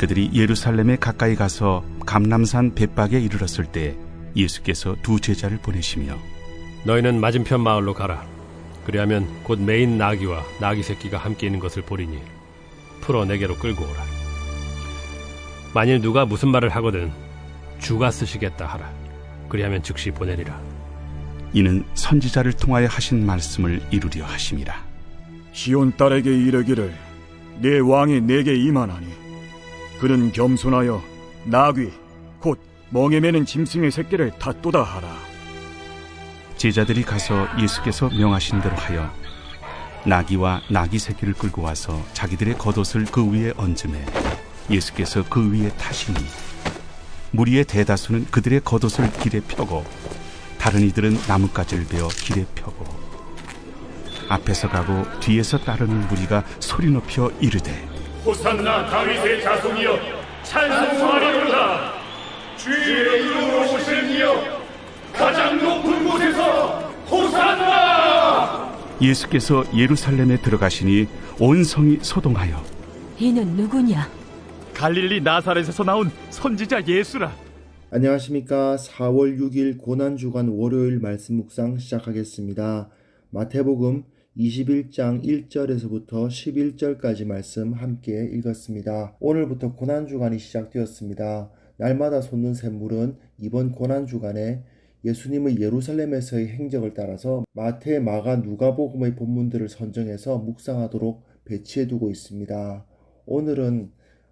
그들이 예루살렘에 가까이 가서 감람산 벳박에 이르렀을 때 예수께서 두 제자를 보내시며 너희는 맞은편 마을로 가라. 그리하면 곧 매인 나귀와 나귀 새끼가 함께 있는 것을 보리니 풀어 내게로 끌고 오라. 만일 누가 무슨 말을 하거든 주가 쓰시겠다 하라. 그리하면 즉시 보내리라. 이는 선지자를 통하여 하신 말씀을 이루려 하심이라. 시온 딸에게 이르기를 내 왕이 내게 임하나니 그는 겸손하여 나귀 곧 멍에 매는 짐승의 새끼를 탔도다 하라. 제자들이 가서 예수께서 명하신 대로 하여 나귀와 나귀 새끼를 끌고 와서 자기들의 겉옷을 그 위에 얹음에 예수께서 그 위에 타시니 무리의 대다수는 그들의 겉옷을 길에 펴고 다른 이들은 나뭇가지를 베어 길에 펴고 앞에서 가고 뒤에서 따르는 무리가 소리 높여 이르되 호산나 다윗의 자손이여 찬송하리로다. 주의 이름으로 오시는 이여 가장 높은 곳에서 호산나. 예수께서 예루살렘에 들어가시니 온 성이 소동하여 이는 누구냐? 갈릴리 나사렛에서 나온 선지자 예수라. 안녕하십니까. 4월 6일 고난주간 월요일 말씀 묵상 시작하겠습니다. 마태복음 21장 1절에서부터 11절까지 말씀 함께 읽었습니다. 오늘부터 고난주간이 시작되었습니다. 날마다 솟는 샘물은 이번 고난주간에 예수님의 예루살렘에서의 행적을 따라서 마태, 마가, 누가복음의 본문들을 선정해서 묵상하도록 배치해두고 있습니다. 오늘은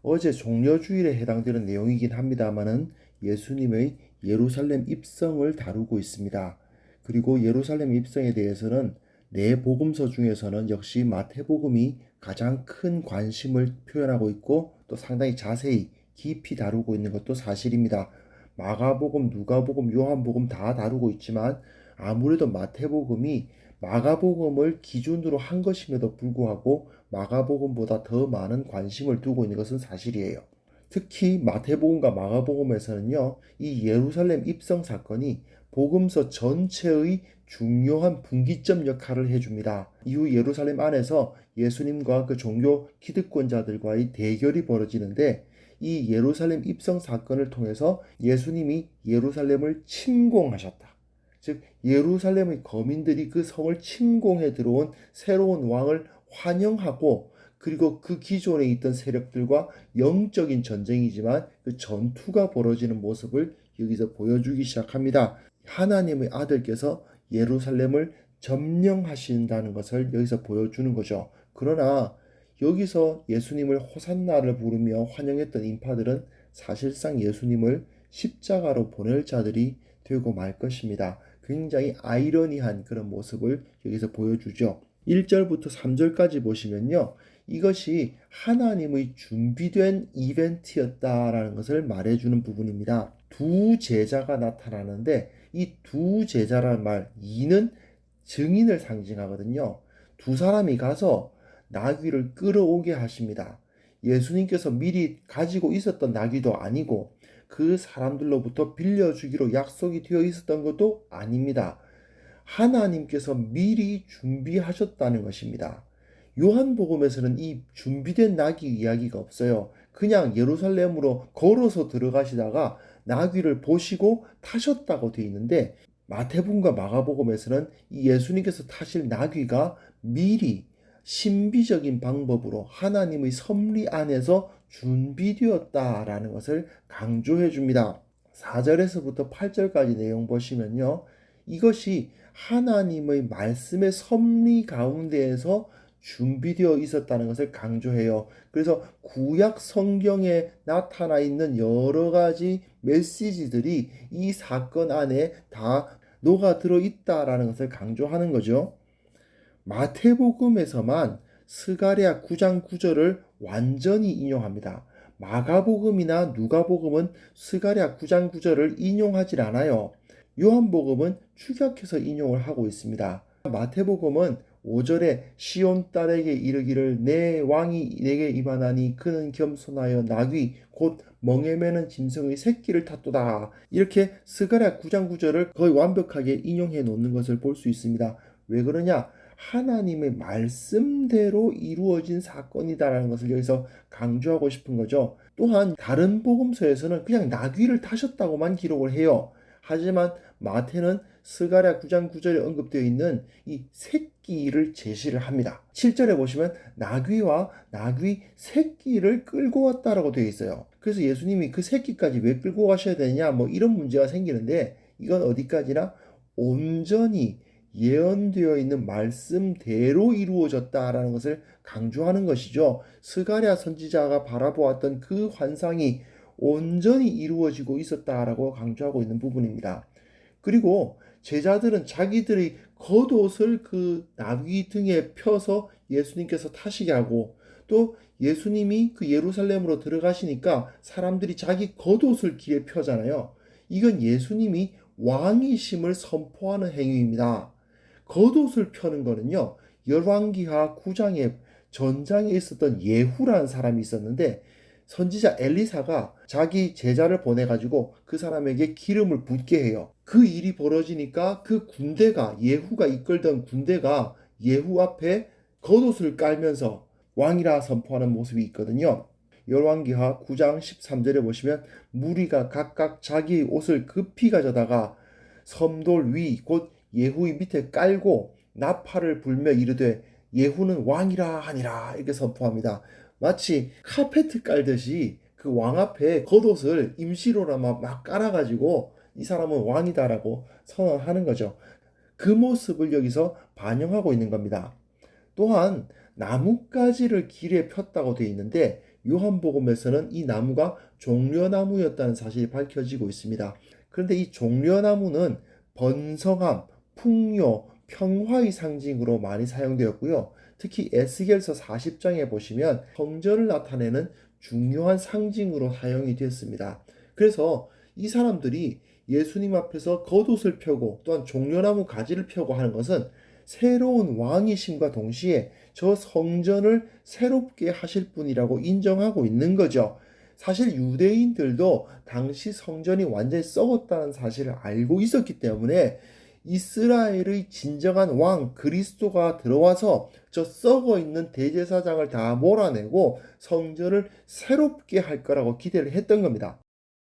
어제 종려주일에 해당되는 내용이긴 합니다만은 예수님의 예루살렘 입성을 다루고 있습니다. 그리고 예루살렘 입성에 대해서는 네 복음서 중에서는 역시 마태복음이 가장 큰 관심을 표현하고 있고 또 상당히 자세히 깊이 다루고 있는 것도 사실입니다. 마가복음, 누가복음, 요한복음 다 다루고 있지만 아무래도 마태복음이 마가복음을 기준으로 한 것임에도 불구하고 마가복음보다 더 많은 관심을 두고 있는 것은 사실이에요. 특히 마태복음과 마가복음에서는요, 이 예루살렘 입성 사건이 복음서 전체의 중요한 분기점 역할을 해줍니다. 이후 예루살렘 안에서 예수님과 그 종교 기득권자들과의 대결이 벌어지는데 이 예루살렘 입성 사건을 통해서 예수님이 예루살렘을 침공하셨다. 즉 예루살렘의 거민들이 그 성을 침공해 들어온 새로운 왕을 환영하고 그리고 그 기존에 있던 세력들과 영적인 전쟁이지만 그 전투가 벌어지는 모습을 여기서 보여주기 시작합니다. 하나님의 아들께서 예루살렘을 점령하신다는 것을 여기서 보여주는 거죠. 그러나 여기서 예수님을 호산나를 부르며 환영했던 인파들은 사실상 예수님을 십자가로 보낼 자들이 되고 말 것입니다. 굉장히 아이러니한 그런 모습을 여기서 보여주죠. 1절부터 3절까지 보시면요. 이것이 하나님의 준비된 이벤트였다라는 것을 말해주는 부분입니다. 두 제자가 나타나는데 이 두 제자라는 말, 이는 증인을 상징하거든요. 두 사람이 가서 나귀를 끌어오게 하십니다. 예수님께서 미리 가지고 있었던 나귀도 아니고 그 사람들로부터 빌려주기로 약속이 되어 있었던 것도 아닙니다. 하나님께서 미리 준비하셨다는 것입니다. 요한복음에서는 이 준비된 나귀 이야기가 없어요. 그냥 예루살렘으로 걸어서 들어가시다가 나귀를 보시고 타셨다고 되어 있는데 마태복음과 마가복음에서는 이 예수님께서 타실 나귀가 미리 신비적인 방법으로 하나님의 섭리 안에서 준비되었다라는 것을 강조해 줍니다. 4절에서부터 8절까지 내용 보시면요. 이것이 하나님의 말씀의 섭리 가운데에서 준비되어 있었다는 것을 강조해요. 그래서 구약 성경에 나타나 있는 여러 가지 메시지들이 이 사건 안에 다 녹아들어 있다라는 것을 강조하는 거죠. 마태복음에서만 스가랴 9장 9절을 완전히 인용합니다. 마가복음이나 누가복음은 스가랴 9장 9절을 인용하지 않아요. 요한복음은 축약해서 인용을 하고 있습니다. 마태복음은 5절에 시온 딸에게 이르기를 내 왕이 내게 임하나니 그는 겸손하여 나귀 곧 멍에 매는 짐승의 새끼를 탔도다. 이렇게 스가랴 9장 9절을 거의 완벽하게 인용해 놓는 것을 볼 수 있습니다. 왜 그러냐? 하나님의 말씀대로 이루어진 사건이다라는 것을 여기서 강조하고 싶은 거죠. 또한 다른 복음서에서는 그냥 나귀를 타셨다고만 기록을 해요. 하지만 마태는 스가랴 9장 9절에 언급되어 있는 이 새끼를 제시를 합니다. 7절에 보시면 나귀와 나귀 새끼를 끌고 왔다라고 되어 있어요. 그래서 예수님이 그 새끼까지 왜 끌고 가셔야 되냐 뭐 이런 문제가 생기는데, 이건 어디까지나 온전히 예언되어 있는 말씀대로 이루어졌다라는 것을 강조하는 것이죠. 스가랴 선지자가 바라보았던 그 환상이 온전히 이루어지고 있었다라고 강조하고 있는 부분입니다. 그리고 제자들은 자기들의 겉옷을 그 나귀 등에 펴서 예수님께서 타시게 하고, 또 예수님이 그 예루살렘으로 들어가시니까 사람들이 자기 겉옷을 길에 펴잖아요. 이건 예수님이 왕이심을 선포하는 행위입니다. 겉옷을 펴는 거는요, 열왕기하 9장에 전장에 있었던 예후라는 사람이 있었는데, 선지자 엘리사가 자기 제자를 보내가지고 그 사람에게 기름을 붓게 해요. 그 일이 벌어지니까 그 군대가, 예후가 이끌던 군대가 예후 앞에 겉옷을 깔면서 왕이라 선포하는 모습이 있거든요. 열왕기하 9장 13절에 보시면 무리가 각각 자기 옷을 급히 가져다가 섬돌 위 곧 예후의 밑에 깔고 나팔을 불며 이르되 예후는 왕이라 하니라 이렇게 선포합니다. 마치 카페트 깔듯이 그 왕 앞에 겉옷을 임시로나마 막 깔아가지고 이 사람은 왕이다라고 선언하는 거죠. 그 모습을 여기서 반영하고 있는 겁니다. 또한 나뭇가지를 길에 폈다고 되어 있는데, 요한복음에서는 이 나무가 종려나무였다는 사실이 밝혀지고 있습니다. 그런데 이 종려나무는 번성함, 풍요, 평화의 상징으로 많이 사용되었고요. 특히 에스겔서 40장에 보시면 성전을 나타내는 중요한 상징으로 사용이 되었습니다. 그래서 이 사람들이 예수님 앞에서 겉옷을 펴고 또한 종려나무 가지를 펴고 하는 것은 새로운 왕이심과 동시에 저 성전을 새롭게 하실 분이라고 인정하고 있는 거죠. 사실 유대인들도 당시 성전이 완전히 썩었다는 사실을 알고 있었기 때문에 이스라엘의 진정한 왕 그리스도가 들어와서 저 썩어 있는 대제사장을 다 몰아내고 성전을 새롭게 할 거라고 기대를 했던 겁니다.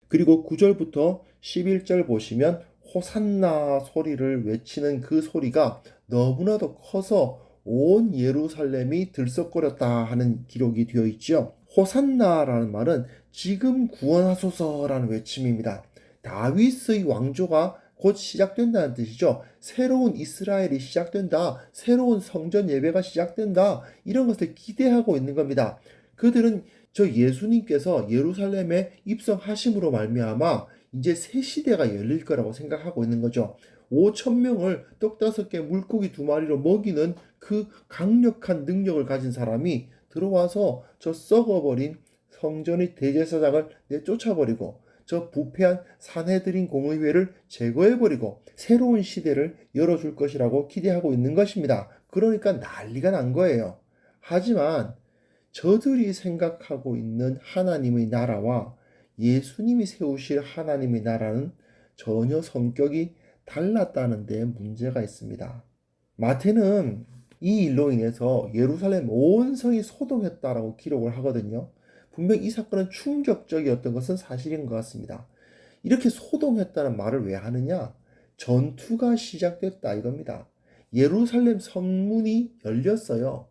그리고 9절부터 11절 보시면 호산나 소리를 외치는 그 소리가 너무나도 커서 온 예루살렘이 들썩거렸다 하는 기록이 되어 있죠. 호산나라는 말은 지금 구원하소서라는 외침입니다. 다윗의 왕조가 곧 시작된다는 뜻이죠. 새로운 이스라엘이 시작된다. 새로운 성전 예배가 시작된다. 이런 것을 기대하고 있는 겁니다. 그들은 저 예수님께서 예루살렘에 입성하심으로 말미암아 이제 새 시대가 열릴 거라고 생각하고 있는 거죠. 5,000명을 떡 5개 물고기 2마리로 먹이는 그 강력한 능력을 가진 사람이 들어와서 저 썩어버린 성전의 대제사장을 내쫓아버리고 저 부패한 산헤드린 공의회를 제거해버리고 새로운 시대를 열어줄 것이라고 기대하고 있는 것입니다. 그러니까 난리가 난 거예요. 하지만 저들이 생각하고 있는 하나님의 나라와 예수님이 세우실 하나님의 나라는 전혀 성격이 달랐다는 데 문제가 있습니다. 마태는 이 일로 인해서 예루살렘 온 성이 소동했다라고 기록을 하거든요. 분명 이 사건은 충격적이었던 것은 사실인 것 같습니다. 이렇게 소동했다는 말을 왜 하느냐? 전투가 시작됐다 이겁니다. 예루살렘 성문이 열렸어요.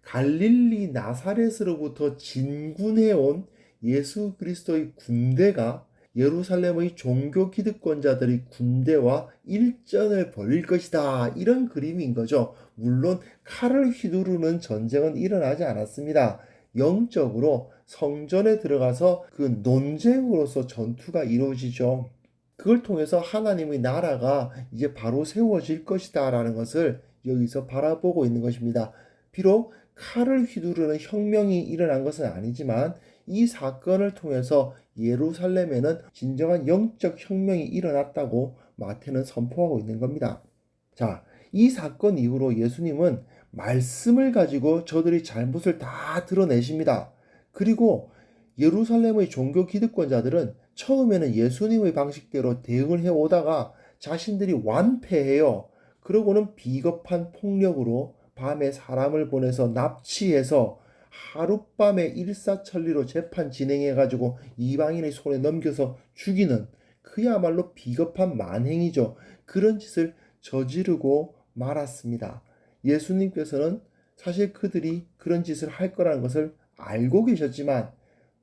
갈릴리 나사렛으로부터 진군해온 예수 그리스도의 군대가 예루살렘의 종교 기득권자들의 군대와 일전을 벌일 것이다. 이런 그림인 거죠. 물론 칼을 휘두르는 전쟁은 일어나지 않았습니다. 영적으로 성전에 들어가서 그 논쟁으로서 전투가 이루어지죠. 그걸 통해서 하나님의 나라가 이제 바로 세워질 것이다 라는 것을 여기서 바라보고 있는 것입니다. 비록 칼을 휘두르는 혁명이 일어난 것은 아니지만 이 사건을 통해서 예루살렘에는 진정한 영적 혁명이 일어났다고 마태는 선포하고 있는 겁니다. 자, 이 사건 이후로 예수님은 말씀을 가지고 저들의 잘못을 다 드러내십니다. 그리고 예루살렘의 종교 기득권자들은 처음에는 예수님의 방식대로 대응을 해오다가 자신들이 완패해요. 그러고는 비겁한 폭력으로 밤에 사람을 보내서 납치해서 하룻밤에 일사천리로 재판 진행해가지고 이방인의 손에 넘겨서 죽이는 그야말로 비겁한 만행이죠. 그런 짓을 저지르고 말았습니다. 예수님께서는 사실 그들이 그런 짓을 할 거라는 것을 알고 계셨지만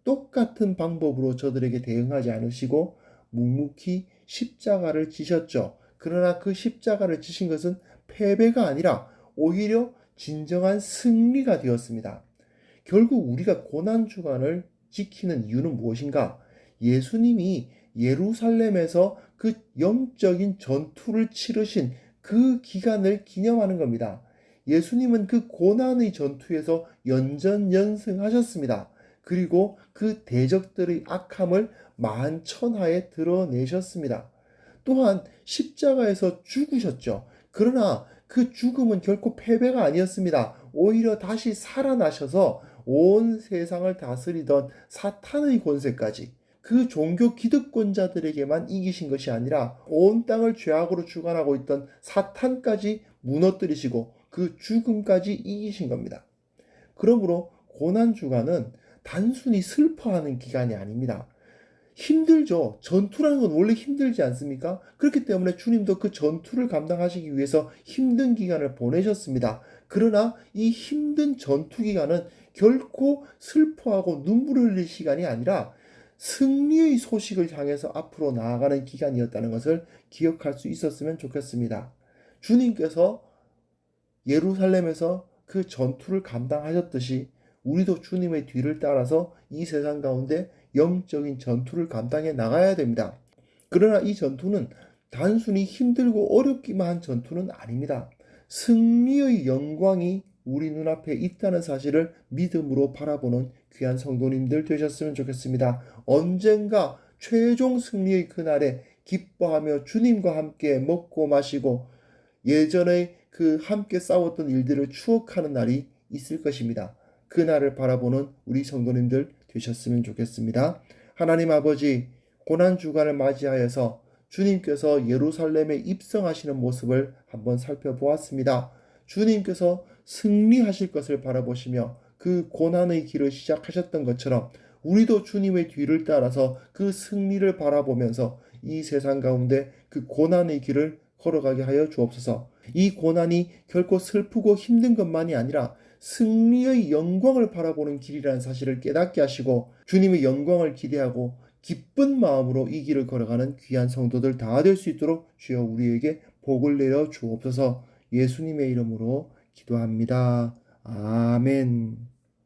똑같은 방법으로 저들에게 대응하지 않으시고 묵묵히 십자가를 지셨죠. 그러나 그 십자가를 지신 것은 패배가 아니라 오히려 진정한 승리가 되었습니다. 결국 우리가 고난주간을 지키는 이유는 무엇인가? 예수님이 예루살렘에서 그 영적인 전투를 치르신 그 기간을 기념하는 겁니다. 예수님은 그 고난의 전투에서 연전연승하셨습니다. 그리고 그 대적들의 악함을 만천하에 드러내셨습니다. 또한 십자가에서 죽으셨죠. 그러나 그 죽음은 결코 패배가 아니었습니다. 오히려 다시 살아나셔서 온 세상을 다스리던 사탄의 권세까지 그 종교 기득권자들에게만 이기신 것이 아니라 온 땅을 죄악으로 주관하고 있던 사탄까지 무너뜨리시고 그 죽음까지 이기신 겁니다. 그러므로 고난주간은 단순히 슬퍼하는 기간이 아닙니다. 힘들죠. 전투라는 건 원래 힘들지 않습니까? 그렇기 때문에 주님도 그 전투를 감당하시기 위해서 힘든 기간을 보내셨습니다. 그러나 이 힘든 전투 기간은 결코 슬퍼하고 눈물을 흘릴 시간이 아니라 승리의 소식을 향해서 앞으로 나아가는 기간이었다는 것을 기억할 수 있었으면 좋겠습니다. 주님께서 예루살렘에서 그 전투를 감당하셨듯이 우리도 주님의 뒤를 따라서 이 세상 가운데 영적인 전투를 감당해 나가야 됩니다. 그러나 이 전투는 단순히 힘들고 어렵기만 한 전투는 아닙니다. 승리의 영광이 우리 눈앞에 있다는 사실을 믿음으로 바라보는 귀한 성도님들 되셨으면 좋겠습니다. 언젠가 최종 승리의 그날에 기뻐하며 주님과 함께 먹고 마시고 예전에 그 함께 싸웠던 일들을 추억하는 날이 있을 것입니다. 그날을 바라보는 우리 성도님들 되셨으면 좋겠습니다. 하나님 아버지, 고난주간을 맞이하여서 주님께서 예루살렘에 입성하시는 모습을 한번 살펴보았습니다. 주님께서 승리하실 것을 바라보시며 그 고난의 길을 시작하셨던 것처럼 우리도 주님의 뒤를 따라서 그 승리를 바라보면서 이 세상 가운데 그 고난의 길을 걸어가게 하여 주옵소서. 이 고난이 결코 슬프고 힘든 것만이 아니라 승리의 영광을 바라보는 길이라는 사실을 깨닫게 하시고 주님의 영광을 기대하고 기쁜 마음으로 이 길을 걸어가는 귀한 성도들 다 될 수 있도록 주여 우리에게 복을 내려 주옵소서. 예수님의 이름으로 기도합니다. 아멘.